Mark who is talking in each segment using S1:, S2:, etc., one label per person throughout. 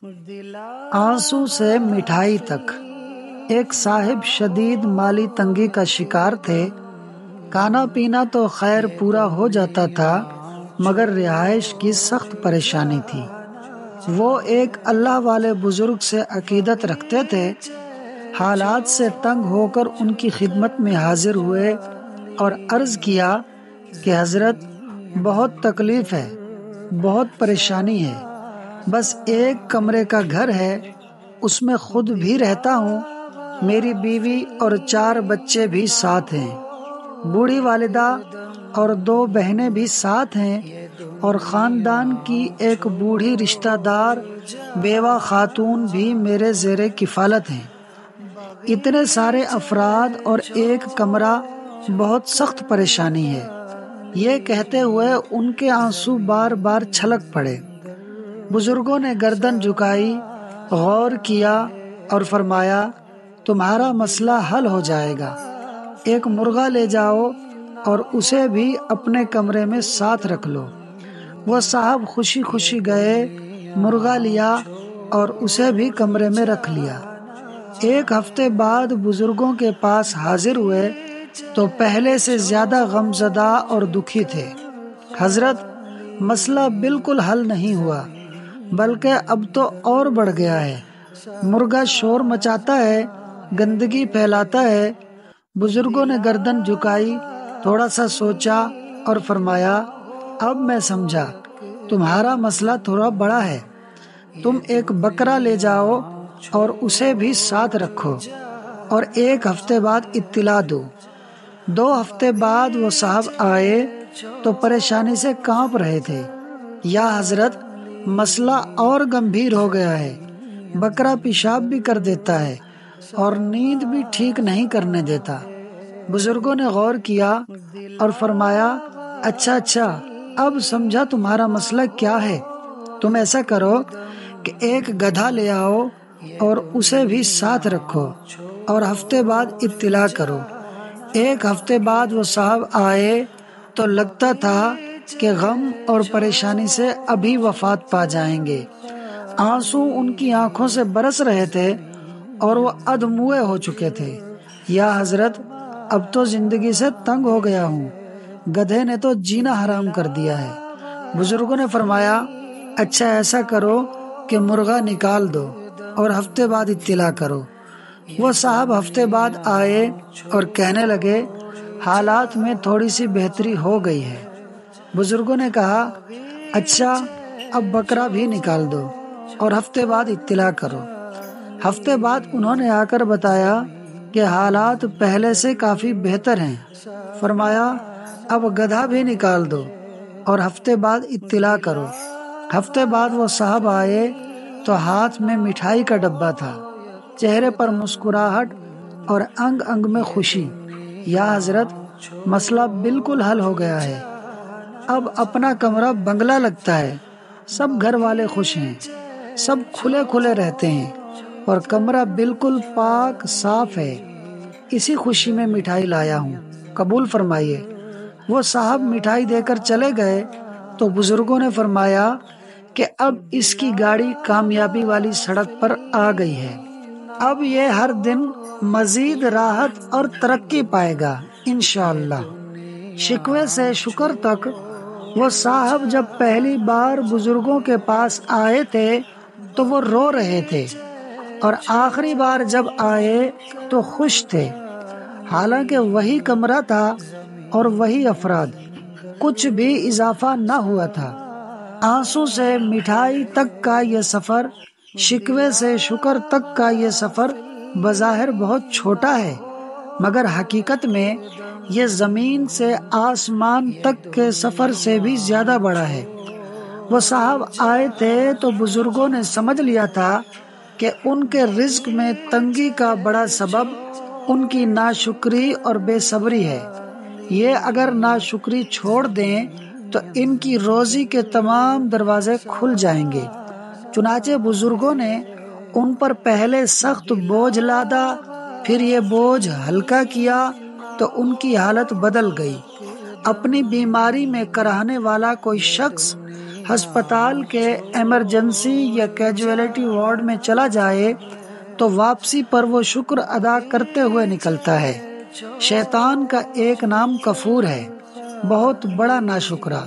S1: آنسو سے مٹھائی تک۔ ایک صاحب شدید مالی تنگی کا شکار تھے۔ کھانا پینا تو خیر پورا ہو جاتا تھا، مگر رہائش کی سخت پریشانی تھی۔ وہ ایک اللہ والے بزرگ سے عقیدت رکھتے تھے۔ حالات سے تنگ ہو کر ان کی خدمت میں حاضر ہوئے اور عرض کیا کہ حضرت، بہت تکلیف ہے، بہت پریشانی ہے۔ بس ایک کمرے کا گھر ہے، اس میں خود بھی رہتا ہوں، میری بیوی اور 4 بچے بھی ساتھ ہیں، بوڑھی والدہ اور 2 بہنیں بھی ساتھ ہیں، اور خاندان کی ایک بوڑھی رشتہ دار بیوہ خاتون بھی میرے زیر کفالت ہیں۔ اتنے سارے افراد اور ایک کمرہ، بہت سخت پریشانی ہے۔ یہ کہتے ہوئے ان کے آنسو بار بار چھلک پڑے۔ بزرگوں نے گردن جھکائی، غور کیا اور فرمایا، تمہارا مسئلہ حل ہو جائے گا۔ ایک مرغا لے جاؤ اور اسے بھی اپنے کمرے میں ساتھ رکھ لو۔ وہ صاحب خوشی خوشی گئے، مرغا لیا اور اسے بھی کمرے میں رکھ لیا۔ ایک ہفتے بعد بزرگوں کے پاس حاضر ہوئے تو پہلے سے زیادہ غمزدہ اور دکھی تھے۔ حضرت، مسئلہ بالکل حل نہیں ہوا، بلکہ اب تو اور بڑھ گیا ہے۔ مرغا شور مچاتا ہے، گندگی پھیلاتا ہے۔ بزرگوں نے گردن جھکائی، تھوڑا سا سوچا اور فرمایا، اب میں سمجھا، تمہارا مسئلہ تھوڑا بڑا ہے۔ تم ایک بکرا لے جاؤ اور اسے بھی ساتھ رکھو، اور 1 ہفتے بعد اطلاع دو۔ 2 ہفتے بعد وہ صاحب آئے تو پریشانی سے کانپ رہے تھے۔ یا حضرت، مسئلہ اور گمبھیر ہو گیا ہے۔ بکرا پیشاب بھی کر دیتا ہے اور نیند بھی ٹھیک نہیں کرنے دیتا۔ بزرگوں نے غور کیا اور فرمایا، اچھا، اب سمجھا تمہارا مسئلہ کیا ہے۔ تم ایسا کرو کہ ایک گدھا لے آؤ اور اسے بھی ساتھ رکھو، اور ہفتے بعد اطلاع کرو۔ 1 ہفتے بعد وہ صاحب آئے تو لگتا تھا کہ غم اور پریشانی سے ابھی وفات پا جائیں گے۔ آنسو ان کی آنکھوں سے برس رہے تھے اور وہ ادھموئے ہو چکے تھے۔ یا حضرت، اب تو زندگی سے تنگ ہو گیا ہوں، گدھے نے تو جینا حرام کر دیا ہے۔ بزرگوں نے فرمایا، اچھا ایسا کرو کہ مرغا نکال دو اور ہفتے بعد اطلاع کرو۔ وہ صاحب ہفتے بعد آئے اور کہنے لگے، حالات میں تھوڑی سی بہتری ہو گئی ہے۔ بزرگوں نے کہا، اچھا اب بکرا بھی نکال دو اور ہفتے بعد اطلاع کرو۔ ہفتے بعد انہوں نے آ کر بتایا کہ حالات پہلے سے کافی بہتر ہیں۔ فرمایا، اب گدھا بھی نکال دو اور ہفتے بعد اطلاع کرو۔ ہفتے بعد وہ صاحب آئے تو ہاتھ میں مٹھائی کا ڈبہ تھا، چہرے پر مسکراہٹ اور انگ انگ میں خوشی۔ یا حضرت، مسئلہ بالکل حل ہو گیا ہے۔ اب اپنا کمرہ بنگلہ لگتا ہے، سب گھر والے خوش ہیں، سب کھلے کھلے رہتے ہیں، اور کمرہ بالکل پاک صاف ہے۔ اسی خوشی میں مٹھائی لایا ہوں، قبول فرمائیے۔ وہ صاحب مٹھائی دے کر چلے گئے تو بزرگوں نے فرمایا کہ اب اس کی گاڑی کامیابی والی سڑک پر آ گئی ہے۔ اب یہ ہر دن مزید راحت اور ترقی پائے گا انشاءاللہ۔ شکوے سے شکر تک۔ وہ صاحب جب پہلی بار بزرگوں کے پاس آئے تھے تو وہ رو رہے تھے، اور آخری بار جب آئے تو خوش تھے۔ حالانکہ وہی کمرہ تھا اور وہی افراد، کچھ بھی اضافہ نہ ہوا تھا۔ آنسو سے مٹھائی تک کا یہ سفر، شکوے سے شکر تک کا یہ سفر بظاہر بہت چھوٹا ہے، مگر حقیقت میں یہ زمین سے آسمان تک کے سفر سے بھی زیادہ بڑا ہے۔ وہ صاحب آئے تھے تو بزرگوں نے سمجھ لیا تھا کہ ان کے رزق میں تنگی کا بڑا سبب ان کی ناشکری اور بے صبری ہے۔ یہ اگر ناشکری چھوڑ دیں تو ان کی روزی کے تمام دروازے کھل جائیں گے۔ چنانچہ بزرگوں نے ان پر پہلے سخت بوجھ لادا، پھر یہ بوجھ ہلکا کیا تو ان کی حالت بدل گئی۔ اپنی بیماری میں کراہنے والا کوئی شخص ہسپتال کے ایمرجنسی یا کیجویلٹی وارڈ میں چلا جائے تو واپسی پر وہ شکر ادا کرتے ہوئے نکلتا ہے۔ شیطان کا ایک نام کفور ہے، بہت بڑا ناشکرا،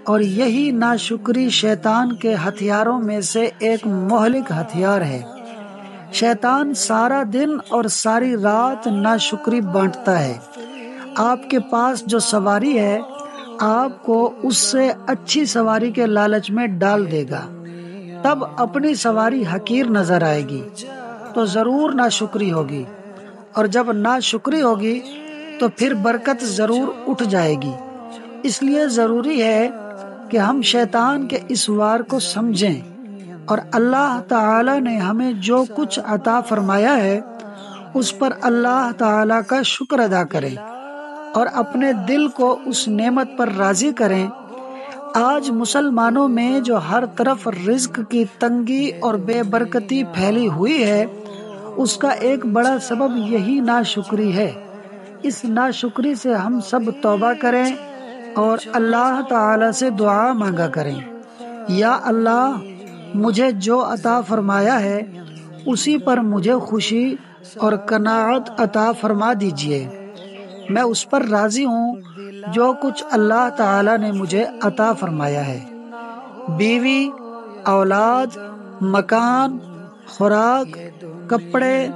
S1: اور یہی ناشکری شیطان کے ہتھیاروں میں سے ایک مہلک ہتھیار ہے۔ شیطان سارا دن اور ساری رات ناشکری بانٹتا ہے۔ آپ کے پاس جو سواری ہے، آپ کو اس سے اچھی سواری کے لالچ میں ڈال دے گا، تب اپنی سواری حقیر نظر آئے گی تو ضرور ناشکری ہوگی، اور جب ناشکری ہوگی تو پھر برکت ضرور اٹھ جائے گی۔ اس لیے ضروری ہے کہ ہم شیطان کے اس وار کو سمجھیں اور اللہ تعالی نے ہمیں جو کچھ عطا فرمایا ہے اس پر اللہ تعالی کا شکر ادا کریں اور اپنے دل کو اس نعمت پر راضی کریں۔ آج مسلمانوں میں جو ہر طرف رزق کی تنگی اور بے برکتی پھیلی ہوئی ہے، اس کا ایک بڑا سبب یہی ناشکری ہے۔ اس ناشکری سے ہم سب توبہ کریں اور اللہ تعالی سے دعا مانگا کریں، یا اللہ مجھے جو عطا فرمایا ہے اسی پر مجھے خوشی اور قناعت عطا فرما دیجیے۔ میں اس پر راضی ہوں جو کچھ اللہ تعالی نے مجھے عطا فرمایا ہے۔ بیوی، اولاد، مکان، خوراک، کپڑے،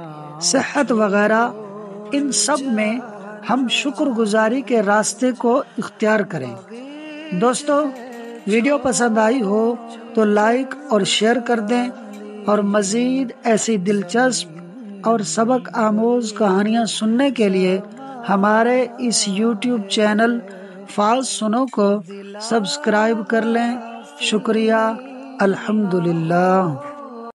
S1: صحت وغیرہ، ان سب میں ہم شکر گزاری کے راستے کو اختیار کریں۔ دوستو، ویڈیو پسند آئی ہو تو لائک اور شیئر کر دیں، اور مزید ایسی دلچسپ اور سبق آموز کہانیاں سننے کے لیے ہمارے اس یوٹیوب چینل فاز سنو کو سبسکرائب کر لیں۔ شکریہ۔ الحمدللہ۔